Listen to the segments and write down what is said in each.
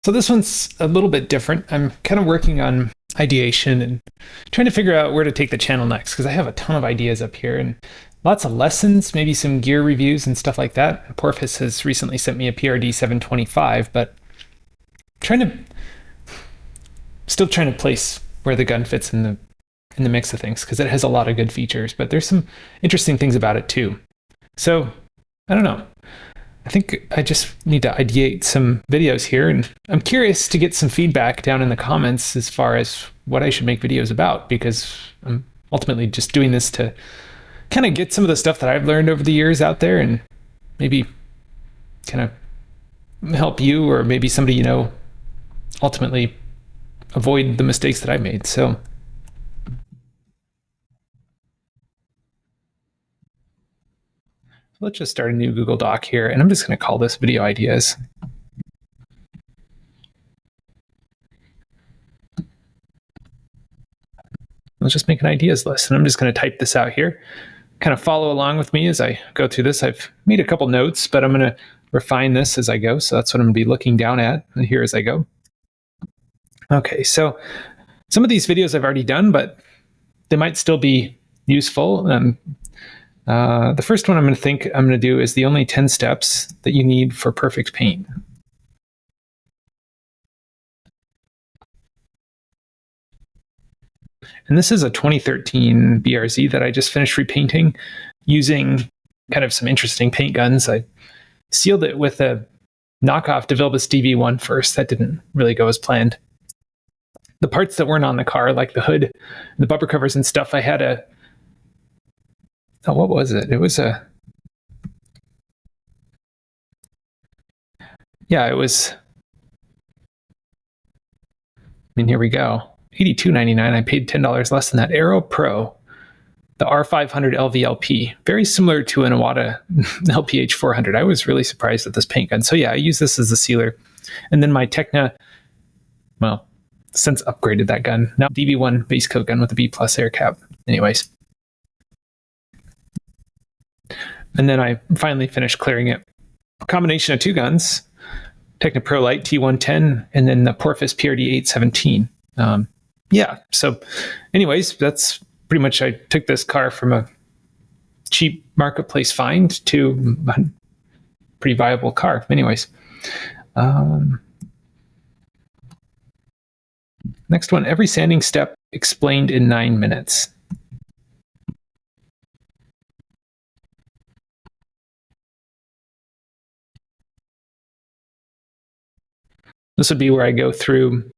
So this one's a little bit different. I'm kind of working on ideation and trying to figure out where to take the channel next because I have a ton of ideas up here and lots of lessons, maybe some gear reviews and stuff like that. Porpoise has recently sent me a PRD 725, but trying to still trying to place where the gun fits in the mix of things because it has a lot of good features, but there's some interesting things about it too. So I don't know. I think I just need to ideate some videos here, and I'm curious to get some feedback down in the comments as far as what I should make videos about, because I'm ultimately just doing this to kind of get some of the stuff that I've learned over the years out there and maybe kind of help you or maybe somebody you know ultimately avoid the mistakes that I made. So let's just start a new Google Doc here, and I'm just going to call this video ideas. Let's just make an ideas list, and I'm just going to type this out here. Kind of follow along with me as I go through this. I've made a couple notes, but I'm going to refine this as I go. So that's what I'm going to be looking down at here as I go. Okay, so some of these videos I've already done, but they might still be useful. The first one I'm going to do is the only 10 steps that you need for perfect paint. And this is a 2013 BRZ that I just finished repainting using kind of some interesting paint guns. I sealed it with a knockoff DeVilbiss DV1 first. That didn't really go as planned. The parts that weren't on the car, like the hood, the bumper covers and stuff, I had a what was it? It was it was, here we go. $82.99. I paid $10 less than that. Aero Pro, the R500 LVLP, very similar to an Iwata LPH 400. I was really surprised at this paint gun. So yeah, I use this as a sealer. And then my Tekna, well, since upgraded that gun. Now DV1 base coat gun with a B+ air cap. Anyways. And then I finally finished clearing it. A combination of two guns, Tekna Pro Light T110, and then the Porpoise PRD 817. So anyways, that's pretty much, I took this car from a cheap marketplace find to a pretty viable car. Anyways, next one, every sanding step explained in 9 minutes. This would be where I go through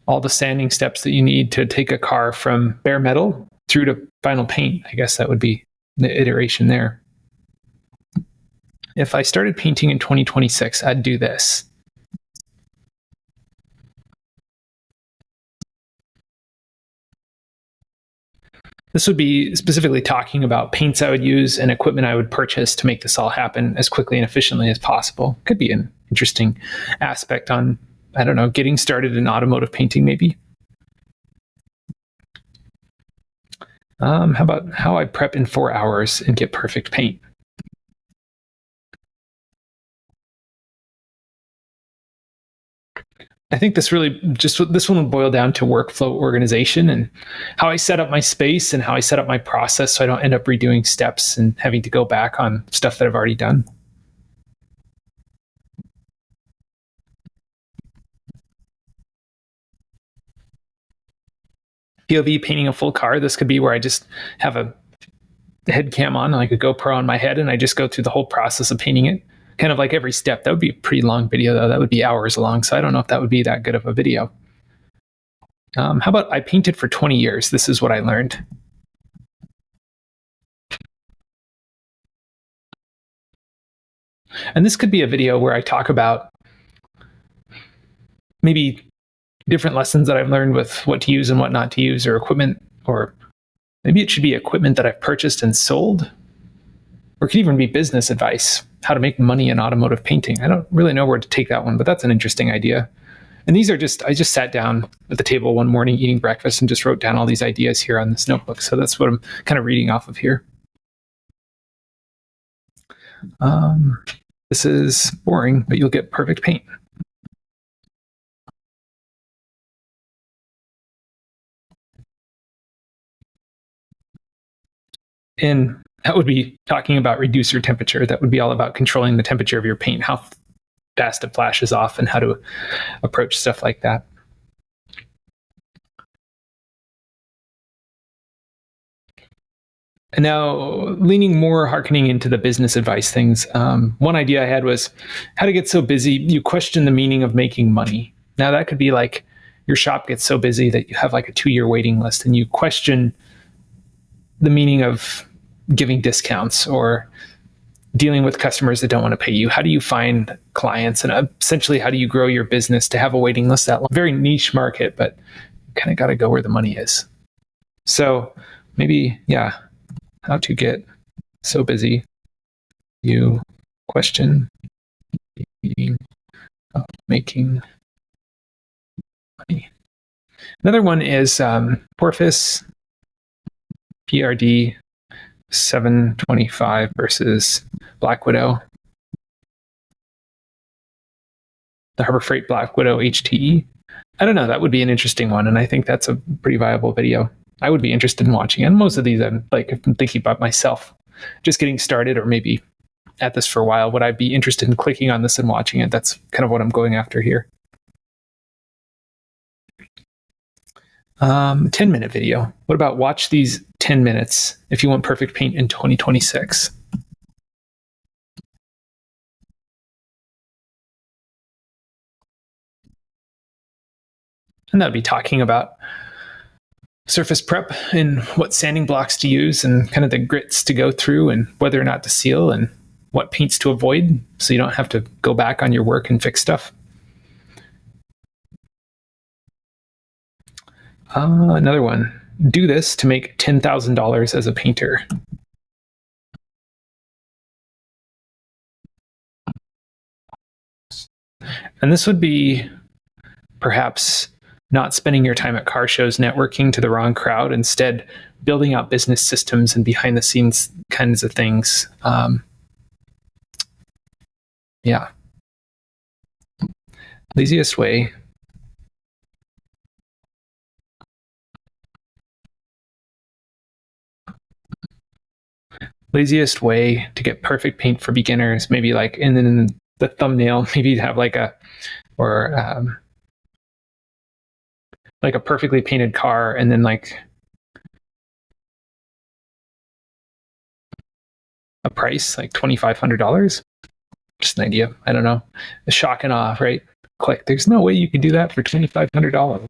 all the sanding steps that you need to take a car from bare metal through to final paint. I guess that would be the iteration there. If I started painting in 2026, I'd do this. This would be specifically talking about paints I would use and equipment I would purchase to make this all happen as quickly and efficiently as possible. Could be an interesting aspect on, I don't know, getting started in automotive painting maybe. How about how I prep in 4 hours and get perfect paint? I think this one will boil down to workflow organization and how I set up my space and how I set up my process so I don't end up redoing steps and having to go back on stuff that I've already done. POV painting a full car. This could be where I just have a head cam on, like a GoPro on my head, and I just go through the whole process of painting it. Kind of like every step. That would be a pretty long video, though. That would be hours long, so I don't know if that would be that good of a video. How about I painted for 20 years? This is what I learned. And this could be a video where I talk about maybe different lessons that I've learned with what to use and what not to use, or equipment, or maybe it should be equipment that I've purchased and sold, or it could even be business advice, how to make money in automotive painting. I don't really know where to take that one, but that's an interesting idea. And these are I just sat down at the table one morning eating breakfast and just wrote down all these ideas here on this notebook. So that's what I'm kind of reading off of here. This is boring, but you'll get perfect paint. And that would be talking about reducer temperature. That would be all about controlling the temperature of your paint, how fast it flashes off, and how to approach stuff like that. And now, leaning more, hearkening into the business advice things, one idea I had was how to get so busy you question the meaning of making money. Now, that could be like your shop gets so busy that you have like a 2-year waiting list and you question the meaning of giving discounts or dealing with customers that don't want to pay you. How do you find clients? And essentially, how do you grow your business to have a waiting list that long? Very niche market, but you kind of got to go where the money is. So maybe, yeah, how to get so busy you question the meaning of making money. Another one is Porpoise PRD 725 versus Black Widow. The Harbor Freight Black Widow HTE. I don't know. That would be an interesting one. And I think that's a pretty viable video. I would be interested in watching it. And most of these, I'm thinking about myself just getting started or maybe at this for a while. Would I be interested in clicking on this and watching it? That's kind of what I'm going after here. 10-minute video. What about watch these 10 minutes if you want perfect paint in 2026? And that would be talking about surface prep and what sanding blocks to use and kind of the grits to go through and whether or not to seal and what paints to avoid so you don't have to go back on your work and fix stuff. Another one. Do this to make $10,000 as a painter. And this would be perhaps not spending your time at car shows networking to the wrong crowd, instead building out business systems and behind the scenes kinds of things. Yeah. Laziest way to get perfect paint for beginners, maybe like in the thumbnail, maybe you'd have like a perfectly painted car and then like a price like $2,500. Just an idea. I don't know. A shock and awe, right? Click. There's no way you can do that for $2,500.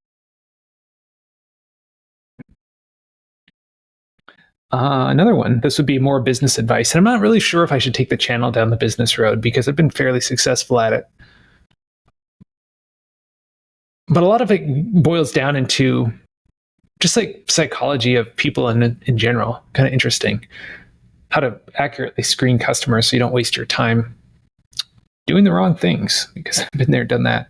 Another one. This would be more business advice. And I'm not really sure if I should take the channel down the business road because I've been fairly successful at it. But a lot of it boils down into just like psychology of people in general. Kind of interesting. How to accurately screen customers so you don't waste your time doing the wrong things, because I've been there, done that.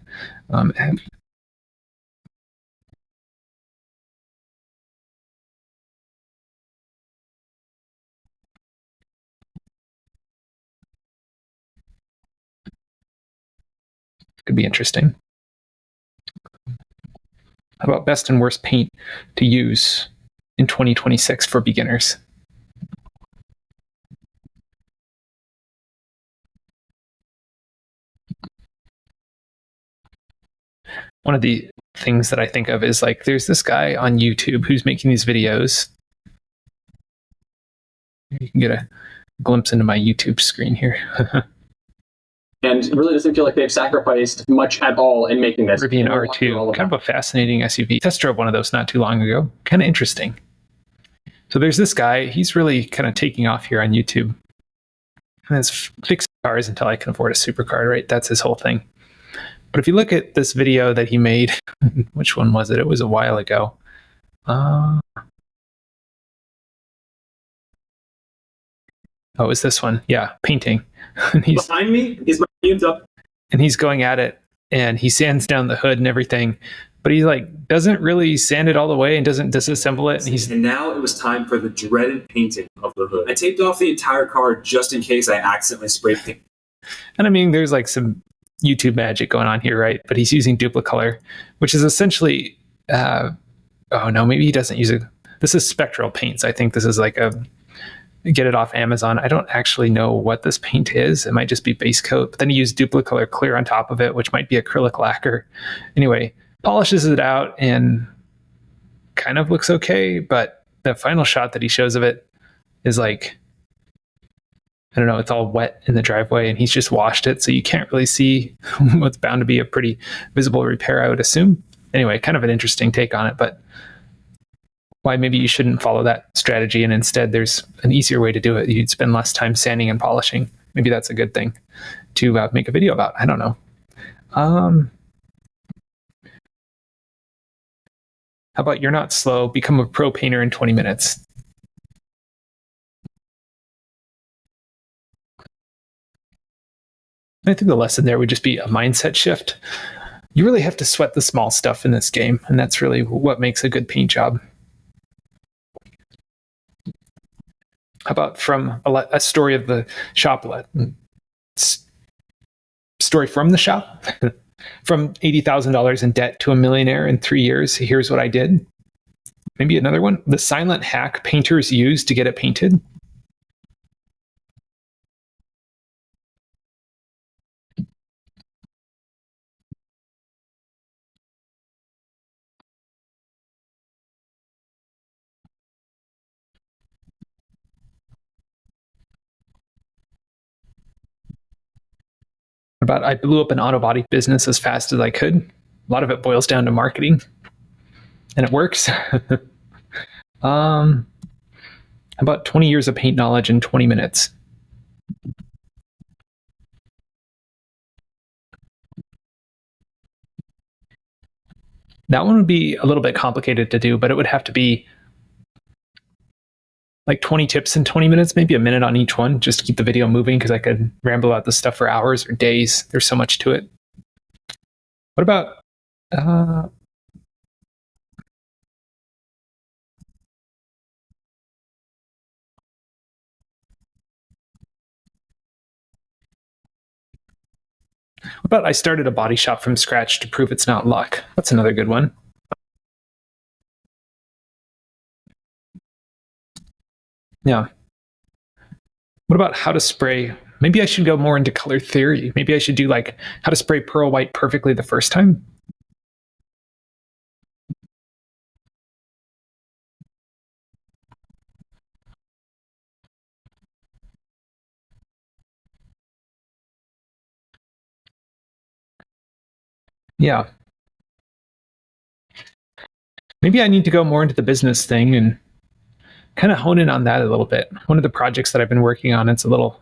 Could be interesting. How about best and worst paint to use in 2026 for beginners? One of the things that I think of is like, there's this guy on YouTube who's making these videos. You can get a glimpse into my YouTube screen here. And it really doesn't feel like they've sacrificed much at all in making this. Rivian R2, kind of a fascinating SUV. Test drove one of those not too long ago. Kind of interesting. So there's this guy. He's really kind of taking off here on YouTube. And it's fixing cars until I can afford a supercar, right? That's his whole thing. But if you look at this video that he made, which one was it? It was a while ago. Oh, it was this one. Yeah, painting. And behind me is my hands up. And he's going at it, and he sands down the hood and everything, but he like doesn't really sand it all the way and doesn't disassemble it. And now it was time for the dreaded painting of the hood. I taped off the entire car just in case I accidentally spray paint. And I mean, there's like some YouTube magic going on here, right? But he's using Duplicolor, which is essentially, oh no, maybe he doesn't use it. This is spectral paints. I think this is like get it off Amazon. I don't actually know what this paint is. It might just be base coat, but then he used Duplicolor Clear on top of it, which might be acrylic lacquer. Anyway, polishes it out and kind of looks okay, but the final shot that he shows of it is like, I don't know, it's all wet in the driveway and he's just washed it, so you can't really see what's bound to be a pretty visible repair, I would assume. Anyway, kind of an interesting take on it, but why maybe you shouldn't follow that strategy and instead there's an easier way to do it. You'd spend less time sanding and polishing. Maybe that's a good thing to make a video about. I don't know. How about you're not slow, become a pro painter in 20 minutes? I think the lesson there would just be a mindset shift. You really have to sweat the small stuff in this game, and that's really what makes a good paint job. How about from a story of the shop? Story from the shop? From $80,000 in debt to a millionaire in 3 years. Here's what I did. Maybe another one. The silent hack painters use to get it painted. About I blew up an auto body business as fast as I could. A lot of it boils down to marketing, and it works. About 20 years of paint knowledge in 20 minutes. That one would be a little bit complicated to do, but it would have to be like 20 tips in 20 minutes, maybe a minute on each one, just to keep the video moving, because I could ramble about this stuff for hours or days. There's so much to it. What about I started a body shop from scratch to prove it's not luck? That's another good one. Yeah. What about how to spray? Maybe I should go more into color theory. Maybe I should do like how to spray pearl white perfectly the first time. Yeah. Maybe I need to go more into the business thing and kind of hone in on that a little bit. One of the projects that I've been working on, it's a little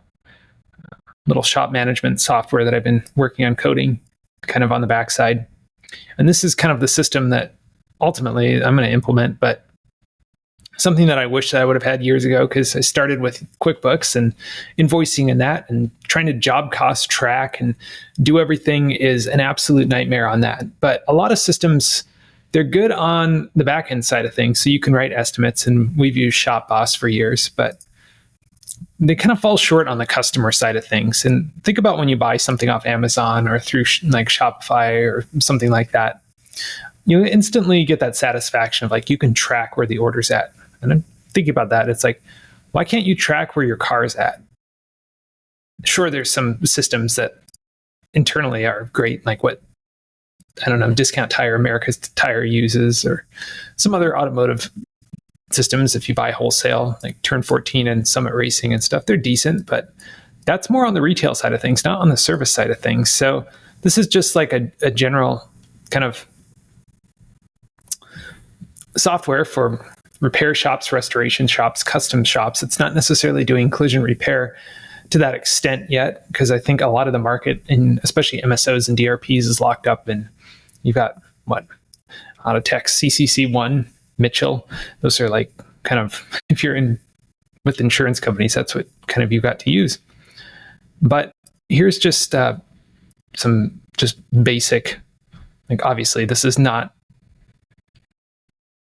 shop management software that I've been working on coding kind of on the backside. And this is kind of the system that ultimately I'm going to implement, but something that I wish that I would have had years ago, because I started with QuickBooks and invoicing and that, and trying to job cost track and do everything is an absolute nightmare on that. But a lot of systems, they're good on the back end side of things. So you can write estimates, and we've used ShopBoss for years, but they kind of fall short on the customer side of things. And think about when you buy something off Amazon or through like Shopify or something like that, you instantly get that satisfaction of like, you can track where the order's at. And I'm thinking about that. It's like, why can't you track where your car is at? Sure, there's some systems that internally are great, like what, I don't know, Discount Tire, America's Tire uses, or some other automotive systems. If you buy wholesale, like Turn 14 and Summit Racing and stuff, they're decent, but that's more on the retail side of things, not on the service side of things. So this is just like a general kind of software for repair shops, restoration shops, custom shops. It's not necessarily doing collision repair to that extent yet, because I think a lot of the market, in especially MSOs and DRPs, is locked up. And you've got what, Autotech, CCC1, Mitchell. Those are like kind of, if you're in with insurance companies, that's what kind of you got to use. But here's just some just basic, like obviously this is not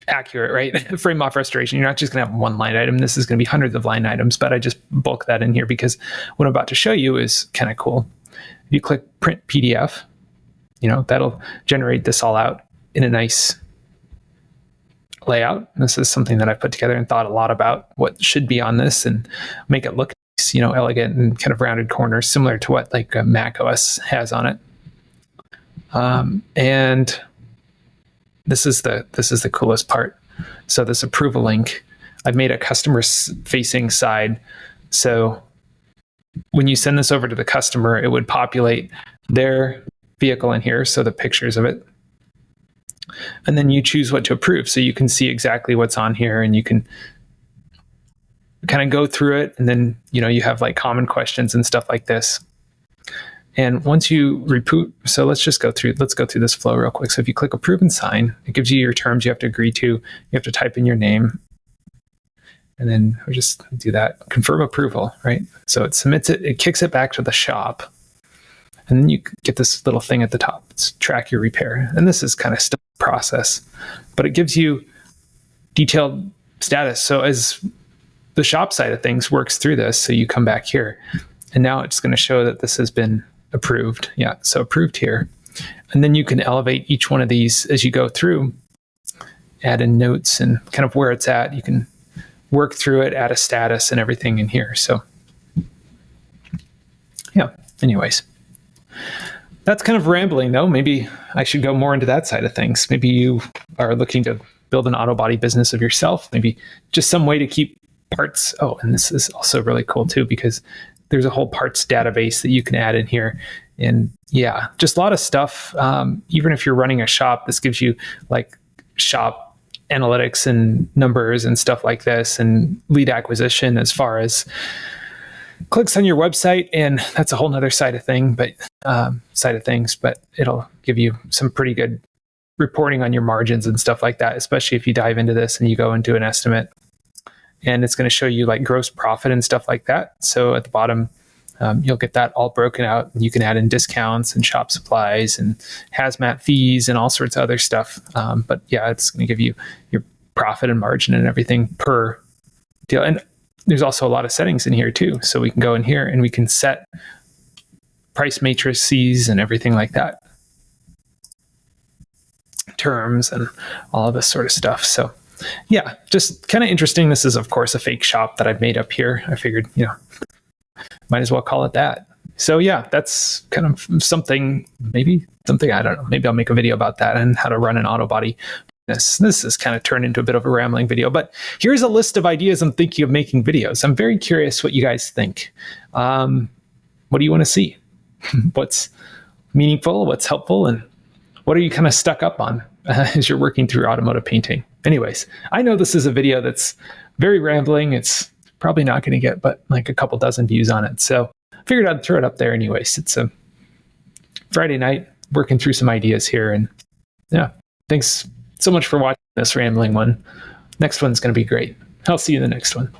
accurate, right? Frame off restoration. You're not just going to have one line item. This is going to be hundreds of line items, but I just bulk that in here because what I'm about to show you is kind of cool. If you click print PDF, that'll generate this all out in a nice layout. This is something that I put together and thought a lot about what should be on this and make it look nice, elegant and kind of rounded corners, similar to what like Mac OS has on it. And this is the coolest part. So this approval link, I've made a customer facing side. So when you send this over to the customer, it would populate their vehicle in here, so the pictures of it. And then you choose what to approve. So you can see exactly what's on here, and you can kind of go through it. And then, you have like common questions and stuff like this. And once you so let's go through this flow real quick. So if you click approve and sign, it gives you your terms you have to agree to. You have to type in your name. And then we just do that, confirm approval, right? So it submits it, it kicks it back to the shop. And then you get this little thing at the top. It's track your repair. And this is kind of still a process, but it gives you detailed status. So as the shop side of things works through this, so you come back here, and now it's going to show that this has been approved. Yeah, so approved here. And then you can elevate each one of these as you go through, add in notes and kind of where it's at. You can work through it, add a status and everything in here. So yeah, anyways. That's kind of rambling though. Maybe I should go more into that side of things. Maybe you are looking to build an auto body business of yourself. Maybe just some way to keep parts. Oh, and this is also really cool too, because there's a whole parts database that you can add in here. And yeah, just a lot of stuff. Even if you're running a shop, this gives you like shop analytics and numbers and stuff like this, and lead acquisition as far as clicks on your website. And that's a whole nother side of things, but it'll give you some pretty good reporting on your margins and stuff like that, especially if you dive into this and you go into an estimate. And it's going to show you like gross profit and stuff like that. So at the bottom, you'll get that all broken out. You can add in discounts and shop supplies and hazmat fees and all sorts of other stuff. But yeah, it's going to give you your profit and margin and everything per deal. And there's also a lot of settings in here too. So we can go in here and we can set price matrices and everything like that. Terms and all of this sort of stuff. So yeah, just kind of interesting. This is, of course, a fake shop that I've made up here. I figured, might as well call it that. So yeah, that's kind of something, I don't know. Maybe I'll make a video about that and how to run an auto body. This has kind of turned into a bit of a rambling video, but here's a list of ideas I'm thinking of making videos. I'm very curious what you guys think. What do you want to see? What's meaningful? What's helpful? And what are you kind of stuck up on as you're working through automotive painting? Anyways, I know this is a video that's very rambling. It's probably not going to get but like a couple dozen views on it. So I figured I'd throw it up there anyways. It's a Friday night, working through some ideas here. And yeah, thanks so much for watching this rambling one. Next one's going to be great. I'll see you in the next one.